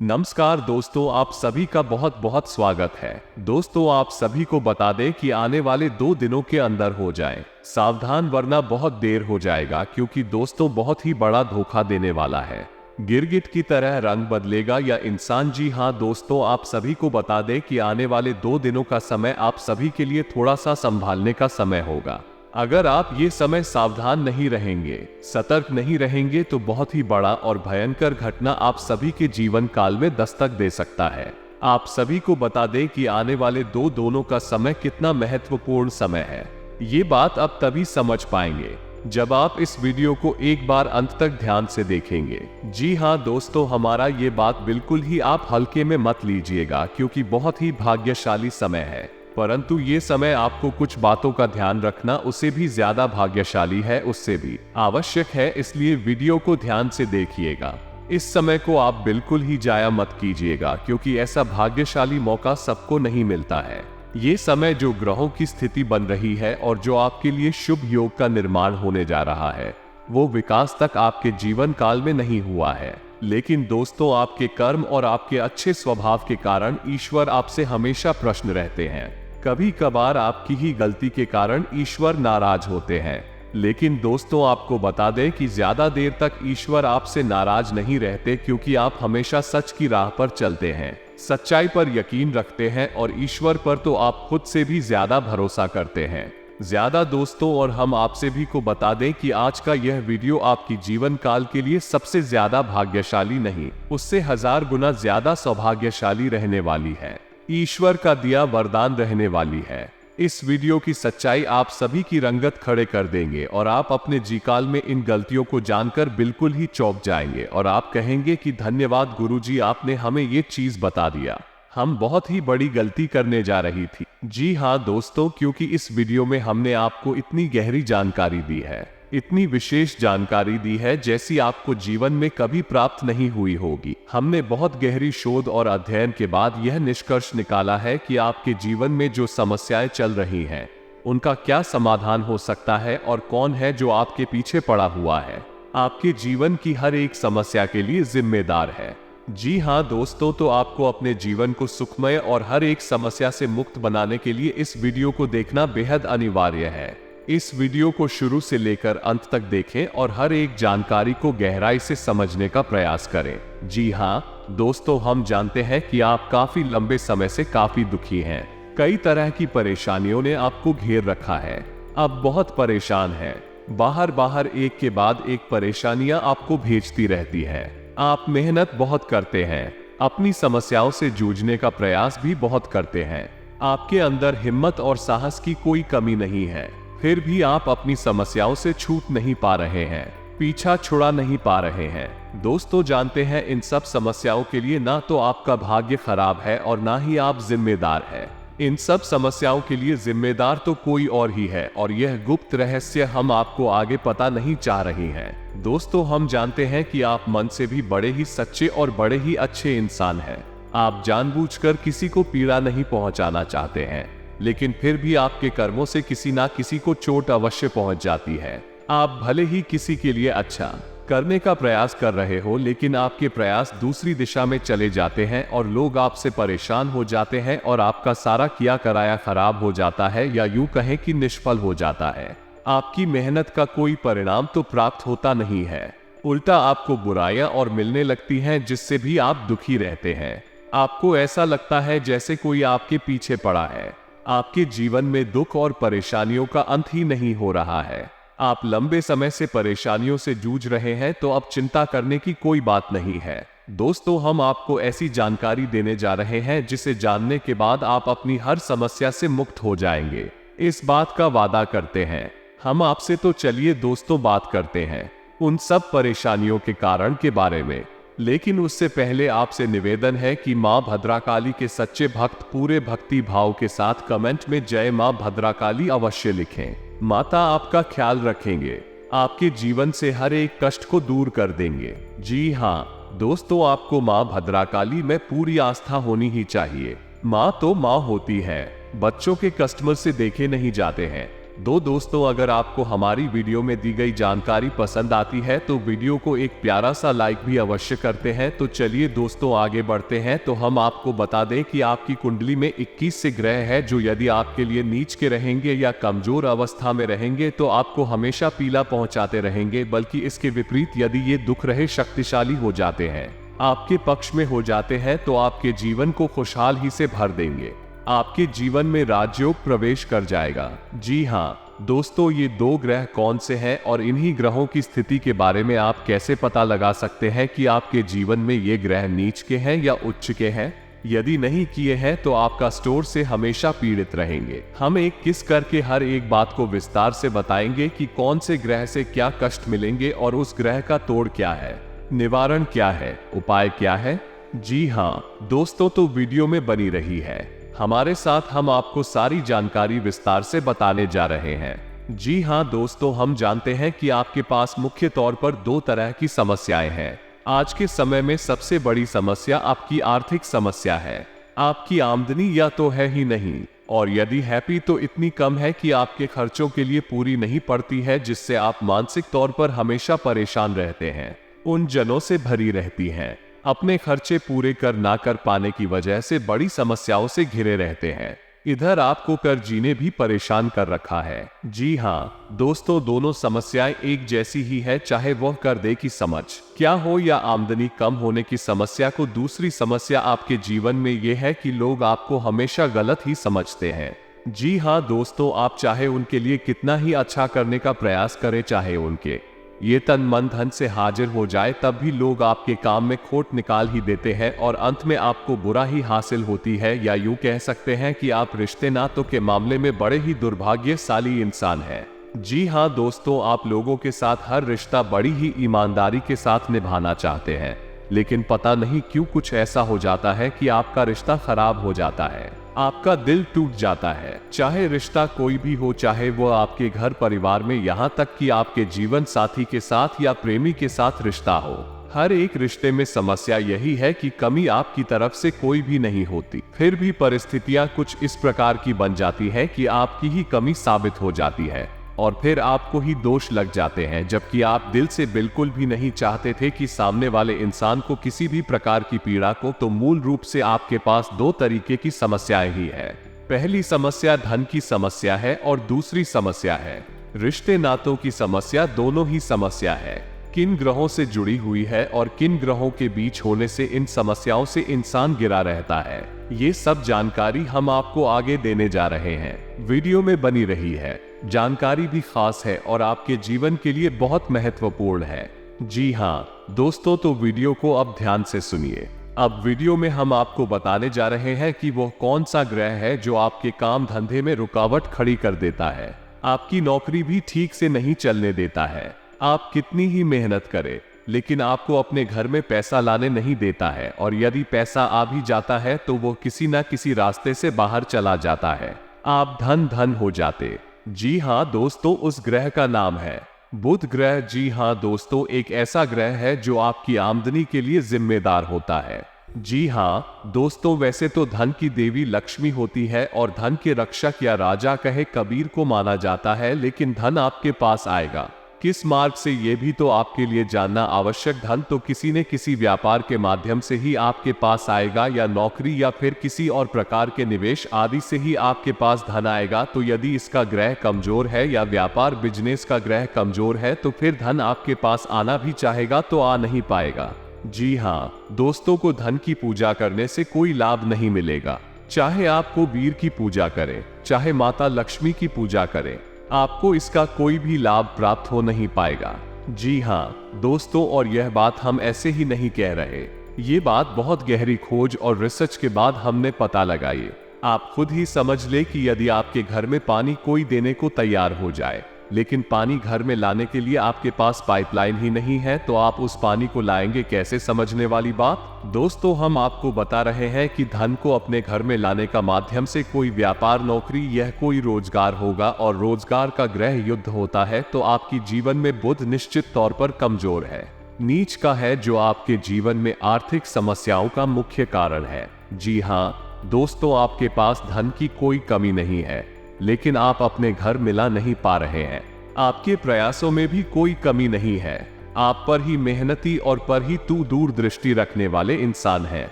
नमस्कार दोस्तों, आप सभी का बहुत बहुत स्वागत है। दोस्तों, आप सभी को बता दें कि आने वाले 2 दिनों के अंदर हो जाएं। सावधान वरना बहुत देर हो जाएगा, क्योंकि दोस्तों बहुत ही बड़ा धोखा देने वाला है। गिरगिट की तरह रंग बदलेगा या इंसान। जी हाँ दोस्तों, आप सभी को बता दें कि आने वाले 2 दिनों का समय आप सभी के लिए थोड़ा सा संभालने का समय होगा। अगर आप ये समय सावधान नहीं रहेंगे, सतर्क नहीं रहेंगे, तो बहुत ही बड़ा और भयंकर घटना आप सभी के जीवन काल में दस्तक दे सकता है। आप सभी को बता दें कि आने वाले 2 दिनों का समय कितना महत्वपूर्ण समय है। ये बात आप तभी समझ पाएंगे जब आप इस वीडियो को एक बार अंत तक ध्यान से देखेंगे। जी हाँ दोस्तों, हमारा ये बात बिल्कुल ही आप हल्के में मत लीजिएगा, क्योंकि बहुत ही भाग्यशाली समय है। परंतु ये समय आपको कुछ बातों का ध्यान रखना उससे भी ज्यादा भाग्यशाली है, उससे भी आवश्यक है। इसलिए वीडियो को ध्यान से देखिएगा। इस समय को आप बिल्कुल ही जाया मत कीजिएगा, क्योंकि ऐसा भाग्यशाली मौका सबको नहीं मिलता है। ये समय जो ग्रहों की स्थिति बन रही है और जो आपके लिए शुभ योग का निर्माण होने जा रहा है, वो विकास तक आपके जीवन काल में नहीं हुआ है। लेकिन दोस्तों, आपके कर्म और आपके अच्छे स्वभाव के कारण ईश्वर आपसे हमेशा प्रसन्न रहते हैं। कभी कभार आपकी ही गलती के कारण ईश्वर नाराज होते हैं, लेकिन दोस्तों आपको बता दें कि ज्यादा देर तक ईश्वर आपसे नाराज नहीं रहते, क्योंकि आप हमेशा सच की राह पर चलते हैं, सच्चाई पर यकीन रखते हैं और ईश्वर पर तो आप खुद से भी ज्यादा भरोसा करते हैं। ज्यादा दोस्तों, और हम आपसे भी को बता दें कि आज का यह वीडियो आपकी जीवन काल के लिए सबसे ज्यादा भाग्यशाली नहीं, उससे 1000 गुना ज्यादा सौभाग्यशाली रहने वाली है। ईश्वर का दिया वरदान रहने वाली है। इस वीडियो की सच्चाई आप सभी की रंगत खड़े कर देंगे और आप अपने जीकाल में इन गलतियों को जानकर बिल्कुल ही चौंक जाएंगे और आप कहेंगे कि धन्यवाद गुरुजी, आपने हमें ये चीज बता दिया। हम बहुत ही बड़ी गलती करने जा रही थी। जी हाँ दोस्तों, क्योंकि इस वीडियो में हमने आपको इतनी गहरी जानकारी दी है, इतनी विशेष जानकारी दी है जैसी आपको जीवन में कभी प्राप्त नहीं हुई होगी। हमने बहुत गहरी शोध और अध्ययन के बाद यह निष्कर्ष निकाला है कि आपके जीवन में जो समस्याएं चल रही हैं, उनका क्या समाधान हो सकता है और कौन है जो आपके पीछे पड़ा हुआ है, आपके जीवन की हर एक समस्या के लिए जिम्मेदार है। जी हाँ दोस्तों, तो आपको अपने जीवन को सुखमय और हर एक समस्या से मुक्त बनाने के लिए इस वीडियो को देखना बेहद अनिवार्य है। इस वीडियो को शुरू से लेकर अंत तक देखें और हर एक जानकारी को गहराई से समझने का प्रयास करें। जी हाँ दोस्तों, हम जानते हैं कि आप काफी लंबे समय से काफी दुखी हैं। कई तरह की परेशानियों ने आपको घेर रखा है। अब बहुत परेशान हैं। बाहर एक के बाद एक परेशानियां आपको भेजती रहती है। आप मेहनत बहुत करते हैं, अपनी समस्याओं से जूझने का प्रयास भी बहुत करते हैं। आपके अंदर हिम्मत और साहस की कोई कमी नहीं है, फिर भी आप अपनी समस्याओं से छूट नहीं पा रहे हैं, पीछा छुड़ा नहीं पा रहे हैं। दोस्तों जानते हैं, इन सब समस्याओं के लिए ना तो आपका भाग्य खराब है और ना ही आप जिम्मेदार हैं। इन सब समस्याओं के लिए जिम्मेदार तो कोई और ही है, और यह गुप्त रहस्य हम आपको आगे पता नहीं चाह रही हैं। दोस्तों, हम जानते हैं कि आप मन से भी बड़े ही सच्चे और बड़े ही अच्छे इंसान हैं। आप जानबूझकर किसी को पीड़ा नहीं पहुंचाना चाहते हैं, लेकिन फिर भी आपके कर्मों से किसी ना किसी को चोट अवश्य पहुंच जाती है। आप भले ही किसी के लिए अच्छा करने का प्रयास कर रहे हो, लेकिन आपके प्रयास दूसरी दिशा में चले जाते हैं और लोग आपसे परेशान हो जाते हैं और आपका सारा किया कराया खराब हो जाता है, या यूं कहें कि निष्फल हो जाता है। आपकी मेहनत का कोई परिणाम तो प्राप्त होता नहीं है, उल्टा आपको बुराइयां और मिलने लगती हैं, जिससे भी आप दुखी रहते हैं। आपको ऐसा लगता है जैसे कोई आपके पीछे पड़ा है। आपके जीवन में दुख और परेशानियों का अंत ही नहीं हो रहा है। आप लंबे समय से परेशानियों से जूझ रहे हैं, तो अब चिंता करने की कोई बात नहीं है। दोस्तों, हम आपको ऐसी जानकारी देने जा रहे हैं जिसे जानने के बाद आप अपनी हर समस्या से मुक्त हो जाएंगे। इस बात का वादा करते हैं हम आपसे। तो चलिए दोस्तों, बात करते हैं उन सब परेशानियों के कारण के बारे में। लेकिन उससे पहले आपसे निवेदन है कि मां भद्राकाली के सच्चे भक्त पूरे भक्ति भाव के साथ कमेंट में जय मां भद्राकाली अवश्य लिखें। माता आपका ख्याल रखेंगे, आपके जीवन से हर एक कष्ट को दूर कर देंगे। जी हाँ दोस्तों, आपको मां भद्राकाली में पूरी आस्था होनी ही चाहिए। मां तो मां होती है, बच्चों के कस्टमर से देखे नहीं जाते हैं। दोस्तों, अगर आपको हमारी वीडियो में दी गई जानकारी पसंद आती है तो वीडियो को एक प्यारा सा लाइक भी अवश्य करते हैं। तो चलिए दोस्तों आगे बढ़ते हैं। तो हम आपको बता दें कि आपकी कुंडली में 21 से ग्रह है जो यदि आपके लिए नीच के रहेंगे या कमजोर अवस्था में रहेंगे तो आपको हमेशा पीला पहुंचाते रहेंगे, बल्कि इसके विपरीत यदि ये दुख रहे शक्तिशाली हो जाते हैं, आपके पक्ष में हो जाते हैं तो आपके जीवन को खुशहाल ही से भर देंगे। आपके जीवन में राजयोग प्रवेश कर जाएगा। जी हाँ दोस्तों, ये 2 ग्रह कौन से हैं और इन्हीं ग्रहों की स्थिति के बारे में आप कैसे पता लगा सकते हैं कि आपके जीवन में ये ग्रह नीच के हैं या उच्च के हैं? यदि नहीं किए हैं तो आपका स्टोर से हमेशा पीड़ित रहेंगे। हम एक किस करके हर एक बात को विस्तार से बताएंगे कि कौन से ग्रह से क्या कष्ट मिलेंगे और उस ग्रह का तोड़ क्या है, निवारण क्या है, उपाय क्या है। जी हाँ दोस्तों, तो वीडियो में बनी रही है हमारे साथ, हम आपको सारी जानकारी विस्तार से बताने जा रहे हैं। जी हाँ दोस्तों, हम जानते हैं कि आपके पास मुख्य तौर पर 2 तरह की समस्याएं हैं। आज के समय में सबसे बड़ी समस्या आपकी आर्थिक समस्या है। आपकी आमदनी या तो है ही नहीं, और यदि है भी तो इतनी कम है कि आपके खर्चों के लिए पूरी नहीं पड़ती है, जिससे आप मानसिक तौर पर हमेशा परेशान रहते हैं, उन जनों से भरी रहती हैं, अपने खर्चे पूरे ना कर पाने की वजह से बड़ी समस्याओं से घिरे रहते हैं। इधर आपको कर जीने भी परेशान कर रखा है। जी हाँ दोस्तों, दोनों समस्याएं एक जैसी ही है, चाहे वह कर दे की समझ क्या हो या आमदनी कम होने की समस्या को। दूसरी समस्या आपके जीवन में यह है कि लोग आपको हमेशा गलत ही समझते हैं। जी हाँ दोस्तों, आप चाहे उनके लिए कितना ही अच्छा करने का प्रयास करें, चाहे उनके ये तन मन धन से हाजिर हो जाए, तब भी लोग आपके काम में खोट निकाल ही देते हैं और अंत में आपको बुरा ही हासिल होती है। या यूं कह सकते हैं कि आप रिश्ते नातों के मामले में बड़े ही दुर्भाग्यशाली इंसान हैं। जी हाँ दोस्तों, आप लोगों के साथ हर रिश्ता बड़ी ही ईमानदारी के साथ निभाना चाहते हैं, लेकिन पता नहीं क्यों कुछ ऐसा हो जाता है कि आपका रिश्ता खराब हो जाता है, आपका दिल टूट जाता है। चाहे रिश्ता कोई भी हो, चाहे वो आपके घर परिवार में, यहाँ तक कि आपके जीवन साथी के साथ या प्रेमी के साथ रिश्ता हो, हर एक रिश्ते में समस्या यही है कि कमी आपकी तरफ से कोई भी नहीं होती, फिर भी परिस्थितियां कुछ इस प्रकार की बन जाती है कि आपकी ही कमी साबित हो जाती है और फिर आपको ही दोष लग जाते हैं, जबकि आप दिल से बिल्कुल भी नहीं चाहते थे कि सामने वाले इंसान को किसी भी प्रकार की पीड़ा को। तो मूल रूप से आपके पास 2 तरीके की समस्याएं ही है। पहली समस्या धन की समस्या है और दूसरी समस्या है रिश्ते नातों की समस्या। दोनों ही समस्या है किन ग्रहों से जुड़ी हुई है और किन ग्रहों के बीच होने से इन समस्याओं से इंसान घिरा रहता है। ये सब जानकारी हम आपको आगे देने जा रहे हैं। वीडियो में बनी रही है जानकारी भी खास है और आपके जीवन के लिए बहुत महत्वपूर्ण है। जी हाँ दोस्तों, तो वीडियो को अब ध्यान से सुनिए। अब वीडियो में हम आपको बताने जा रहे हैं कि वो कौन सा ग्रह है जो आपके काम धंधे में रुकावट खड़ी कर देता है, आपकी नौकरी भी ठीक से नहीं चलने देता है। आप कितनी ही मेहनत करें लेकिन आपको अपने घर में पैसा लाने नहीं देता है, और यदि पैसा आ भी जाता है तो वो किसी न किसी रास्ते से बाहर चला जाता है। आप धन हो जाते। जी हाँ दोस्तों, उस ग्रह का नाम है बुध ग्रह। जी हाँ दोस्तों, एक ऐसा ग्रह है जो आपकी आमदनी के लिए जिम्मेदार होता है। जी हाँ दोस्तों, वैसे तो धन की देवी लक्ष्मी होती है और धन के रक्षक या राजा कहे कबीर को माना जाता है, लेकिन धन आपके पास आएगा किस मार्ग से ये भी तो आपके लिए जानना आवश्यक। धन तो किसी न किसी व्यापार के माध्यम से ही आपके पास आएगा, या नौकरी या फिर किसी और प्रकार के निवेश आदि से ही आपके पास धन आएगा। तो यदि इसका ग्रह कमजोर है या व्यापार बिजनेस का ग्रह कमजोर है तो फिर धन आपके पास आना भी चाहेगा तो आ नहीं पाएगा। जी हाँ दोस्तों, को धन की पूजा करने से कोई लाभ नहीं मिलेगा। चाहे आपको वीर की पूजा करें, चाहे माता लक्ष्मी की पूजा करें, आपको इसका कोई भी लाभ प्राप्त हो नहीं पाएगा। जी हाँ दोस्तों, और यह बात हम ऐसे ही नहीं कह रहे, ये बात बहुत गहरी खोज और रिसर्च के बाद हमने पता लगाई। आप खुद ही समझ ले कि यदि आपके घर में पानी कोई देने को तैयार हो जाए, लेकिन पानी घर में लाने के लिए आपके पास पाइपलाइन ही नहीं है, तो आप उस पानी को लाएंगे कैसे? समझने वाली बात। दोस्तों, हम आपको बता रहे हैं कि धन को अपने घर में लाने का माध्यम से कोई व्यापार, नौकरी, यह कोई रोजगार होगा, और रोजगार का ग्रह युद्ध होता है तो आपकी जीवन में बुध निश्चित तौर पर कमजोर है, नीच का है, जो आपके जीवन में आर्थिक समस्याओं का मुख्य कारण है। जी हाँ दोस्तों, आपके पास धन की कोई कमी नहीं है, लेकिन आप अपने घर मिला नहीं पा रहे हैं। आपके प्रयासों में भी कोई कमी नहीं है। आप पर ही मेहनती और पर ही दूरदृष्टि रखने वाले इंसान हैं।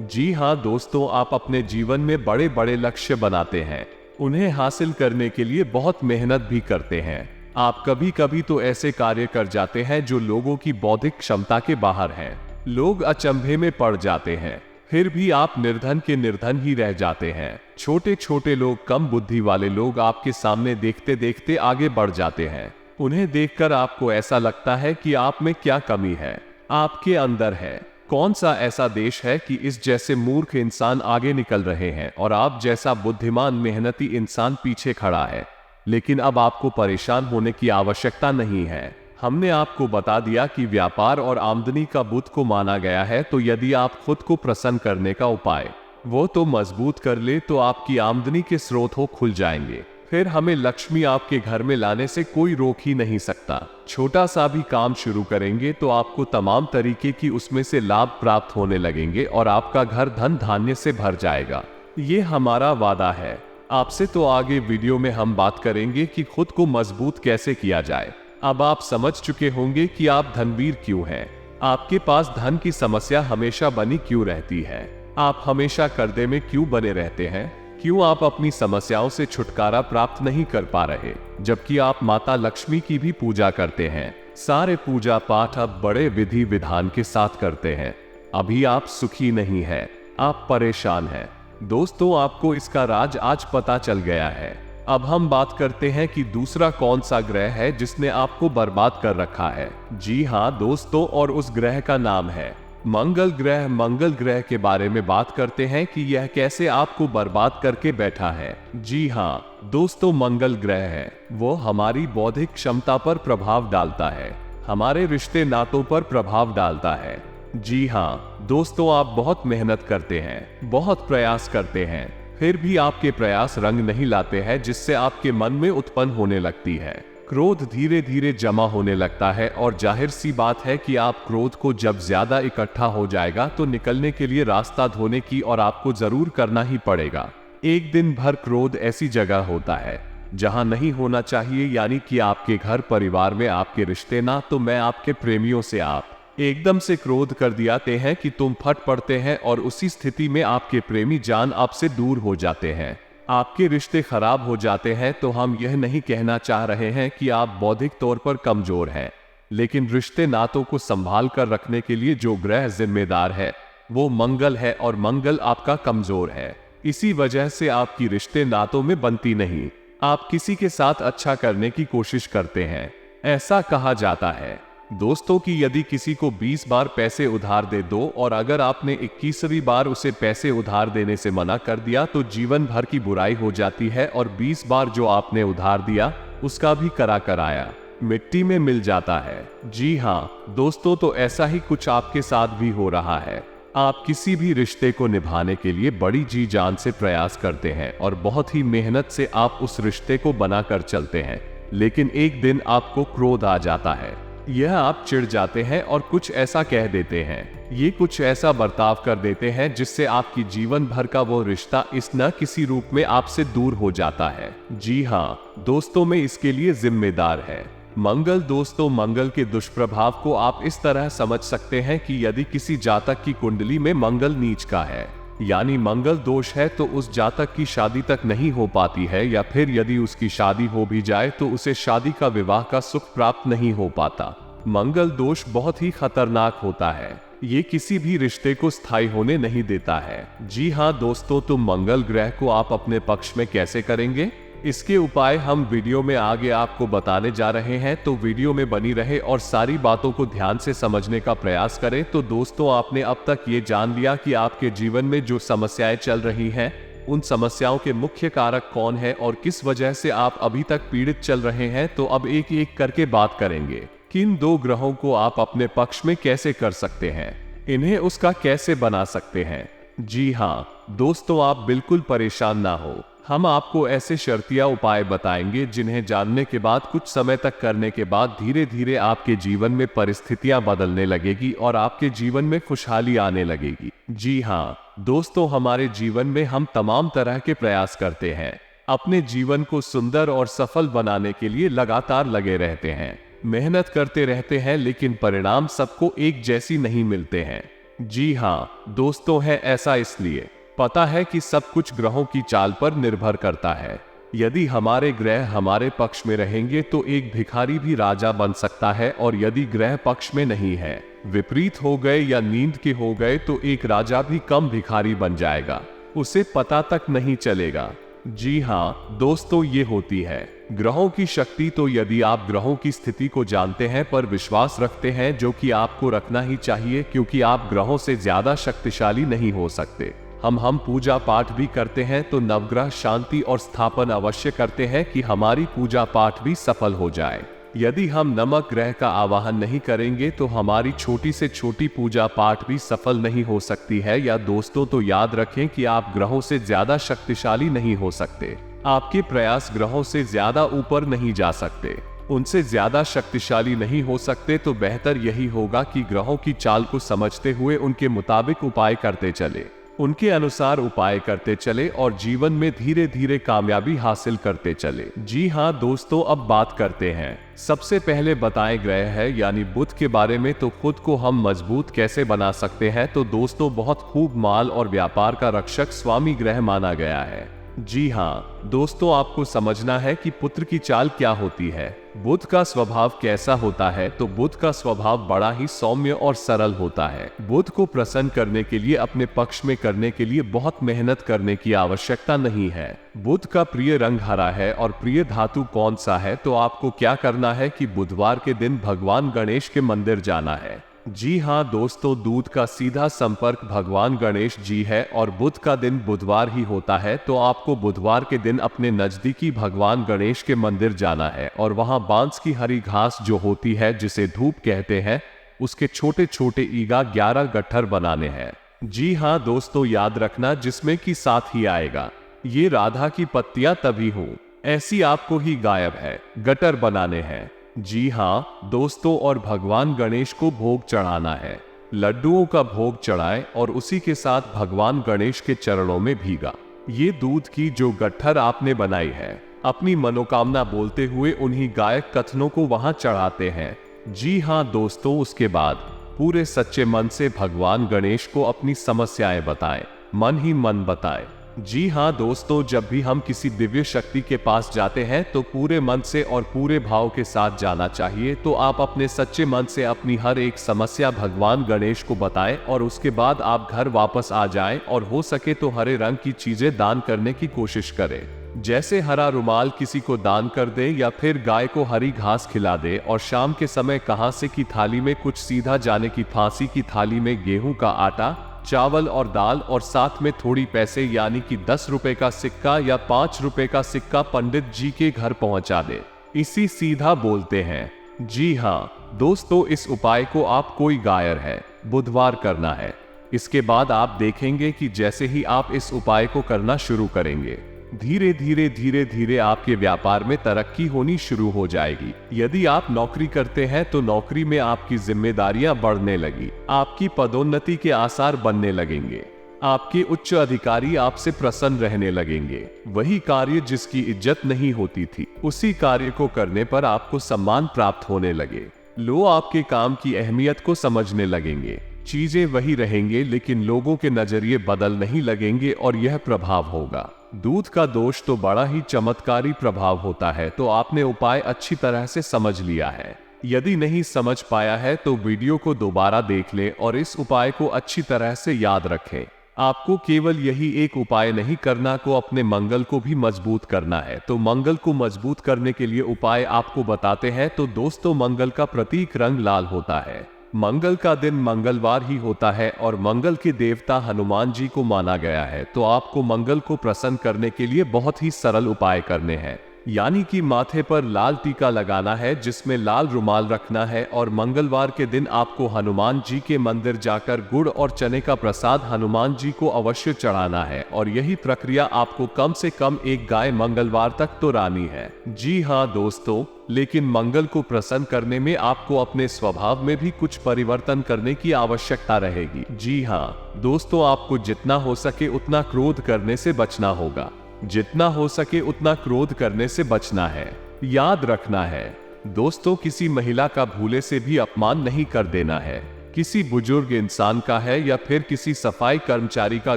जी हाँ दोस्तों, आप अपने जीवन में बड़े बड़े लक्ष्य बनाते हैं। उन्हें हासिल करने के लिए बहुत मेहनत भी करते हैं। आप कभी कभी तो ऐसे कार्य कर जाते हैं जो लोगों की बौद्धिक क्षमता के बाहर हैं। लोग अचंभे में पड़ जाते हैं, फिर भी आप निर्धन के निर्धन ही रह जाते हैं। छोटे छोटे लोग, कम बुद्धि वाले लोग आपके सामने देखते देखते आगे बढ़ जाते हैं। उन्हें देखकर आपको ऐसा लगता है कि आप में क्या कमी है, आपके अंदर है। कौन सा ऐसा देश है कि इस जैसे मूर्ख इंसान आगे निकल रहे हैं और आप जैसा बुद्धिमान मेहनती इंसान पीछे खड़ा है। लेकिन अब आपको परेशान होने की आवश्यकता नहीं है। हमने आपको बता दिया कि व्यापार और आमदनी का बुत को माना गया है, तो यदि आप खुद को प्रसन्न करने का उपाय वो तो मजबूत कर ले तो आपकी आमदनी के स्रोत हो खुल जाएंगे। फिर हमें लक्ष्मी आपके घर में लाने से कोई रोक ही नहीं सकता। छोटा सा भी काम शुरू करेंगे तो आपको तमाम तरीके की उसमें से लाभ प्राप्त होने लगेंगे और आपका घर धन धान्य से भर जाएगा। ये हमारा वादा है। आपसे तो आगे वीडियो में हम बात करेंगे कि खुद को मजबूत कैसे किया जाए। अब आप समझ चुके होंगे कि आप धनवीर क्यों हैं। आपके पास धन की समस्या हमेशा बनी क्यों रहती है। आप हमेशा कर्जे में क्यों बने रहते हैं। क्यों आप अपनी समस्याओं से छुटकारा प्राप्त नहीं कर पा रहे, जबकि आप माता लक्ष्मी की भी पूजा करते हैं। सारे पूजा पाठ अब बड़े विधि विधान के साथ करते हैं, अभी आप सुखी नहीं हैं, आप परेशान हैं। दोस्तों, आपको इसका राज आज पता चल गया है। अब हम बात करते हैं कि दूसरा कौन सा ग्रह है जिसने आपको बर्बाद कर रखा है। जी हाँ दोस्तों, और उस ग्रह का नाम है मंगल ग्रह। मंगल ग्रह के बारे में बात करते हैं कि यह कैसे आपको बर्बाद करके बैठा है। जी हाँ दोस्तों, मंगल ग्रह है वो हमारी बौद्धिक क्षमता पर प्रभाव डालता है, हमारे रिश्ते नातों पर प्रभाव डालता है। जी हाँ दोस्तों, आप बहुत मेहनत करते हैं, बहुत प्रयास करते हैं, फिर भी आपके प्रयास रंग नहीं लाते हैं, जिससे आपके मन में उत्पन्न होने लगती है क्रोध। धीरे धीरे जमा होने लगता है और जाहिर सी बात है कि आप क्रोध को जब ज्यादा इकट्ठा हो जाएगा तो निकलने के लिए रास्ता धोने की और आपको जरूर करना ही पड़ेगा। एक दिन भर क्रोध ऐसी जगह होता है जहां नहीं होना चाहिए, यानी कि आपके घर परिवार में, आपके रिश्ते ना तो मैं आपके प्रेमियों से आप एकदम से क्रोध कर दियाते हैं कि तुम फट पड़ते हैं और उसी स्थिति में आपके प्रेमी जान आपसे दूर हो जाते हैं, आपके रिश्ते खराब हो जाते हैं। तो हम यह नहीं कहना चाह रहे हैं कि आप बौद्धिक तौर पर कमजोर हैं, लेकिन रिश्ते नातों को संभाल कर रखने के लिए जो ग्रह जिम्मेदार है वो मंगल है और मंगल आपका कमजोर है। इसी वजह से आपकी रिश्ते नातों में बनती नहीं। आप किसी के साथ अच्छा करने की कोशिश करते हैं। ऐसा कहा जाता है दोस्तों कि यदि किसी को 20 बार पैसे उधार दे दो और अगर आपने 21वीं बार उसे पैसे उधार देने से मना कर दिया तो जीवन भर की बुराई हो जाती है और 20 बार जो आपने उधार दिया उसका भी करा कराया मिट्टी में मिल जाता है। जी हाँ दोस्तों, तो ऐसा ही कुछ आपके साथ भी हो रहा है। आप किसी भी रिश्ते को निभाने के लिए बड़ी जी जान से प्रयास करते हैं और बहुत ही मेहनत से आप उस रिश्ते को बनाकर चलते हैं, लेकिन एक दिन आपको क्रोध आ जाता है। यह आप चिढ़ जाते हैं और कुछ ऐसा कह देते हैं, ये कुछ ऐसा बर्ताव कर देते हैं जिससे आपकी जीवन भर का वो रिश्ता इस न किसी रूप में आपसे दूर हो जाता है। जी हाँ दोस्तों, में इसके लिए जिम्मेदार है मंगल। दोस्तों, मंगल के दुष्प्रभाव को आप इस तरह समझ सकते हैं कि यदि किसी जातक की कुंडली में मंगल नीच का है, यानी मंगल दोष है, तो उस जातक की शादी तक नहीं हो पाती है, या फिर यदि उसकी शादी हो भी जाए तो उसे शादी का विवाह का सुख प्राप्त नहीं हो पाता। मंगल दोष बहुत ही खतरनाक होता है, ये किसी भी रिश्ते को स्थायी होने नहीं देता है। जी हाँ दोस्तों, तो मंगल ग्रह को आप अपने पक्ष में कैसे करेंगे, इसके उपाय हम वीडियो में आगे आपको बताने जा रहे हैं, तो वीडियो में बनी रहे और सारी बातों को ध्यान से समझने का प्रयास करें। तो दोस्तों, आपने अब तक ये जान लिया कि आपके जीवन में जो समस्याएं चल रही हैं, उन समस्याओं के मुख्य कारक कौन है और किस वजह से आप अभी तक पीड़ित चल रहे हैं। तो अब एक एक करके बात करेंगे। किन दो ग्रहों को आप अपने पक्ष में कैसे कर सकते हैं, इन्हें उसका कैसे बना सकते हैं। जी हाँ दोस्तों, आप बिल्कुल परेशान ना हो, हम आपको ऐसे शर्तिया उपाय बताएंगे जिन्हें जानने के बाद कुछ समय तक करने के बाद धीरे धीरे आपके जीवन में परिस्थितियां बदलने लगेगी और आपके जीवन में खुशहाली आने लगेगी। जी हाँ दोस्तों, हमारे जीवन में हम तमाम तरह के प्रयास करते हैं। अपने जीवन को सुंदर और सफल बनाने के लिए लगातार लगे रहते हैं, मेहनत करते रहते हैं, लेकिन परिणाम सबको एक जैसी नहीं मिलते हैं। जी हाँ दोस्तों, है ऐसा इसलिए पता है कि सब कुछ ग्रहों की चाल पर निर्भर करता है। यदि हमारे ग्रह हमारे पक्ष में रहेंगे तो एक भिखारी भी राजा बन सकता है, और यदि ग्रह पक्ष में नहीं है, विपरीत हो गए या नींद के हो गए, तो एक राजा भी कम भिखारी बन जाएगा, उसे पता तक नहीं चलेगा। जी हाँ दोस्तों, ये होती है ग्रहों की शक्ति। तो यदि आप ग्रहों की स्थिति को जानते हैं पर विश्वास रखते हैं, जो कि आपको रखना ही चाहिए, क्योंकि आप ग्रहों से ज्यादा शक्तिशाली नहीं हो सकते। हम पूजा पाठ भी करते हैं तो नवग्रह शांति और स्थापन अवश्य करते हैं कि हमारी पूजा पाठ भी सफल हो जाए। यदि हम नमक ग्रह का आवाहन नहीं करेंगे तो हमारी छोटी से छोटी पूजा पाठ भी सफल नहीं हो सकती है। या दोस्तों, तो याद रखें कि आप ग्रहों से ज्यादा शक्तिशाली नहीं हो सकते। आपके प्रयास ग्रहों से ज्यादा ऊपर नहीं जा सकते, उनसे ज्यादा शक्तिशाली नहीं हो सकते। तो बेहतर यही होगा कि ग्रहों की चाल को समझते हुए उनके मुताबिक उपाय करते चले, उनके अनुसार उपाय करते चले और जीवन में धीरे धीरे कामयाबी हासिल करते चले। जी हाँ दोस्तों, अब बात करते हैं सबसे पहले बताए ग्रह है यानी बुध के बारे में। तो खुद को हम मजबूत कैसे बना सकते हैं? तो दोस्तों, बहुत खूब माल और व्यापार का रक्षक स्वामी ग्रह माना गया है। जी हाँ दोस्तों, आपको समझना है कि पुत्र की चाल क्या होती है, बुध का स्वभाव कैसा होता है। तो बुध का स्वभाव बड़ा ही सौम्य और सरल होता है। बुध को प्रसन्न करने के लिए, अपने पक्ष में करने के लिए बहुत मेहनत करने की आवश्यकता नहीं है। बुध का प्रिय रंग हरा है और प्रिय धातु कौन सा है? तो आपको क्या करना है कि बुधवार के दिन भगवान गणेश के मंदिर जाना है। जी हाँ दोस्तों, दूध का सीधा संपर्क भगवान गणेश जी है और बुध का दिन बुधवार ही होता है। तो आपको बुधवार के दिन अपने नजदीकी भगवान गणेश के मंदिर जाना है और वहां बांस की हरी घास जो होती है, जिसे धूप कहते हैं, उसके छोटे छोटे ईगा 11 गट्ठर बनाने हैं। जी हाँ दोस्तों, याद रखना जिसमें कि साथ ही आएगा ये राधा की पत्तियां तभी हो, ऐसी आपको ही गायब है, गटर बनाने हैं। जी हाँ दोस्तों, और भगवान गणेश को भोग चढ़ाना है। लड्डुओं का भोग चढ़ाएं और उसी के साथ भगवान गणेश के चरणों में भीगा ये दूध की जो गट्ठर आपने बनाई है, अपनी मनोकामना बोलते हुए उन्हीं गायक कथनों को वहां चढ़ाते हैं। जी हाँ दोस्तों, उसके बाद पूरे सच्चे मन से भगवान गणेश को अपनी समस्याएं बताएं, मन ही मन बताएं। जी हाँ दोस्तों, जब भी हम किसी दिव्य शक्ति के पास जाते हैं तो पूरे मन से और पूरे भाव के साथ जाना चाहिए। तो आप अपने सच्चे मन से अपनी हर एक समस्या भगवान गणेश को बताएं और उसके बाद आप घर वापस आ जाएं और हो सके तो हरे रंग की चीजें दान करने की कोशिश करें, जैसे हरा रुमाल किसी को दान कर दे या फिर गाय को हरी घास खिला दे। और शाम के समय कहां से की थाली में कुछ सीधा जाने की फांसी की थाली में गेहूं का आटा, चावल और दाल और साथ में थोड़ी पैसे यानी कि 10 रुपए का सिक्का या 5 रुपए का सिक्का पंडित जी के घर पहुंचा दे, इसी सीधा बोलते हैं। जी हाँ दोस्तों, इस उपाय को आप कोई गायर है बुधवार करना है। इसके बाद आप देखेंगे कि जैसे ही आप इस उपाय को करना शुरू करेंगे, धीरे धीरे आपके व्यापार में तरक्की होनी शुरू हो जाएगी। यदि आप नौकरी करते हैं तो नौकरी में आपकी जिम्मेदारियां बढ़ने लगी, आपकी पदोन्नति के आसार बनने लगेंगे, आपके उच्च अधिकारी आपसे प्रसन्न रहने लगेंगे। वही कार्य जिसकी इज्जत नहीं होती थी, उसी कार्य को करने पर आपको सम्मान प्राप्त होने लगे। लोग आपके काम की अहमियत को समझने लगेंगे। चीजें वही रहेंगे लेकिन लोगों के नजरिए बदल नहीं लगेंगे और यह प्रभाव होगा। दूध का दोष तो बड़ा ही चमत्कारी प्रभाव होता है। तो आपने उपाय अच्छी तरह से समझ लिया है। यदि नहीं समझ पाया है तो वीडियो को दोबारा देख लें और इस उपाय को अच्छी तरह से याद रखें। आपको केवल यही एक उपाय नहीं करना, को अपने मंगल को भी मजबूत करना है। तो मंगल को मजबूत करने के लिए उपाय आपको बताते हैं। तो दोस्तों, मंगल का प्रतीक रंग लाल होता है। मंगल का दिन मंगलवार ही होता है और मंगल के देवता हनुमान जी को माना गया है। तो आपको मंगल को प्रसन्न करने के लिए बहुत ही सरल उपाय करने हैं, यानी कि माथे पर लाल टीका लगाना है जिसमें लाल रुमाल रखना है और मंगलवार के दिन आपको हनुमान जी के मंदिर जाकर गुड़ और चने का प्रसाद हनुमान जी को अवश्य चढ़ाना है। और यही प्रक्रिया आपको कम से कम एक गाय मंगलवार तक तो रानी है। जी हाँ दोस्तों, लेकिन मंगल को प्रसन्न करने में आपको अपने स्वभाव में भी कुछ परिवर्तन करने की आवश्यकता रहेगी। जी हाँ दोस्तों, आपको जितना हो सके उतना क्रोध करने से बचना होगा। जितना हो सके उतना क्रोध करने से बचना है। याद रखना है दोस्तों, किसी महिला का भूले से भी अपमान नहीं कर देना है। किसी बुजुर्ग इंसान का है या फिर किसी सफाई कर्मचारी का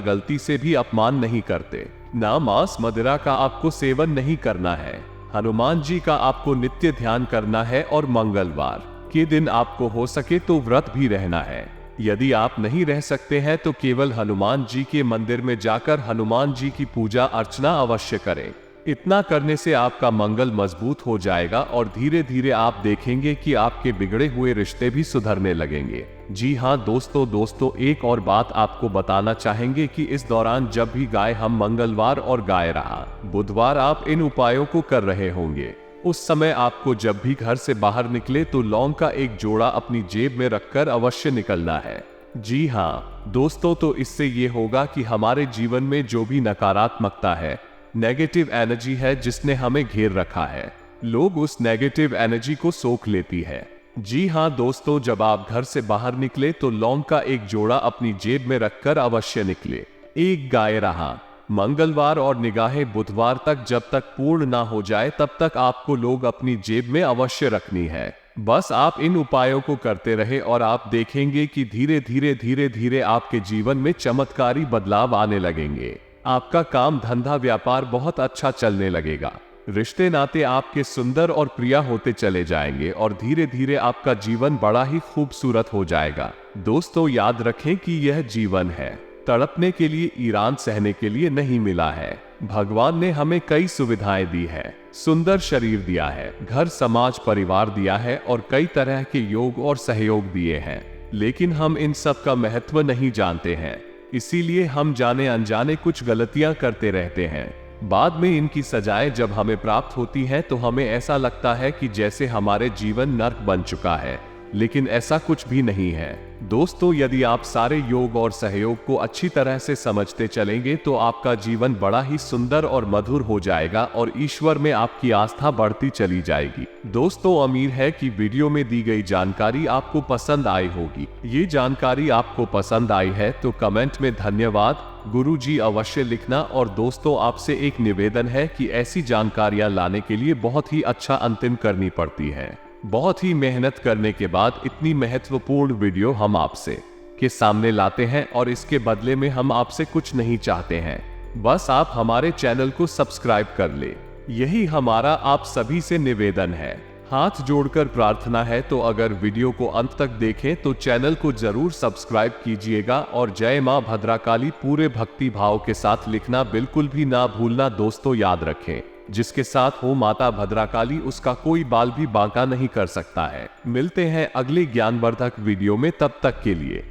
गलती से भी अपमान नहीं करते। ना मांस मदिरा का आपको सेवन नहीं करना है। हनुमान जी का आपको नित्य ध्यान करना है और मंगलवार के दिन आपको हो सके तो व्रत भी रहना है। यदि आप नहीं रह सकते हैं तो केवल हनुमान जी के मंदिर में जाकर हनुमान जी की पूजा अर्चना अवश्य करें। इतना करने से आपका मंगल मजबूत हो जाएगा और धीरे धीरे आप देखेंगे कि आपके बिगड़े हुए रिश्ते भी सुधरने लगेंगे। जी हाँ दोस्तों, एक और बात आपको बताना चाहेंगे कि इस दौरान जब भी गाय हम मंगलवार और गाय रहा बुधवार आप इन उपायों को कर रहे होंगे, उस समय आपको जब भी घर से बाहर निकले तो लौंग का एक जोड़ा अपनी जेब में रखकर अवश्य निकलना है। जी हाँ दोस्तों, तो इससे ये होगा कि हमारे जीवन में जो भी नकारात्मकता है, नेगेटिव एनर्जी है जिसने हमें घेर रखा है, लोग उस नेगेटिव एनर्जी को सोख लेती है। जी हाँ दोस्तों, जब आप घर से बाहर निकले तो लौंग का एक जोड़ा अपनी जेब में रखकर अवश्य निकले। एक गाय रहा मंगलवार और निगाहें बुधवार तक जब तक पूर्ण ना हो जाए तब तक आपको लोग अपनी जेब में अवश्य रखनी है। बस आप इन उपायों को करते रहे और आप देखेंगे कि धीरे धीरे आपके जीवन में चमत्कारी बदलाव आने लगेंगे। आपका काम धंधा व्यापार बहुत अच्छा चलने लगेगा। रिश्ते नाते आपके सुंदर और प्रिय होते चले जाएंगे और धीरे धीरे आपका जीवन बड़ा ही खूबसूरत हो जाएगा। दोस्तों याद रखें कि यह जीवन है, तड़पने के लिए, ईरान सहने के लिए नहीं मिला है। भगवान ने हमें कई सुविधाएं दी है, सुंदर शरीर दिया है, घर समाज परिवार दिया है और कई तरह के योग और सहयोग दिए हैं, लेकिन हम इन सब का महत्व नहीं जानते हैं। इसीलिए हम जाने अनजाने कुछ गलतियां करते रहते हैं। बाद में इनकी सजाएं जब हमें प्राप्त होती हैं तो हमें ऐसा लगता है कि जैसे हमारे जीवन नर्क बन चुका है, लेकिन ऐसा कुछ भी नहीं है। दोस्तों यदि आप सारे योग और सहयोग को अच्छी तरह से समझते चलेंगे तो आपका जीवन बड़ा ही सुंदर और मधुर हो जाएगा और ईश्वर में आपकी आस्था बढ़ती चली जाएगी। दोस्तों उम्मीद है कि वीडियो में दी गई जानकारी आपको पसंद आई होगी। ये जानकारी आपको पसंद आई है तो कमेंट में धन्यवाद गुरुजी अवश्य लिखना। और दोस्तों आपसे एक निवेदन है कि ऐसी जानकारियां लाने के लिए बहुत ही अच्छा अंतिम करनी पड़ती है। बहुत ही मेहनत करने के बाद इतनी महत्वपूर्ण वीडियो हम आपसे के सामने लाते हैं और इसके बदले में हम आपसे कुछ नहीं चाहते हैं, बस आप हमारे चैनल को सब्सक्राइब कर ले। यही हमारा आप सभी से निवेदन है। हाथ जोड़कर प्रार्थना है तो अगर वीडियो को अंत तक देखें तो चैनल को जरूर सब्सक्राइब कीजिएगा और जय मां भद्रकाली पूरे भक्ति भाव के साथ लिखना बिल्कुल भी ना भूलना। दोस्तों याद रखें, जिसके साथ हो माता भद्रकाली उसका कोई बाल भी बांका नहीं कर सकता है। मिलते हैं अगले ज्ञानवर्धक वीडियो में, तब तक के लिए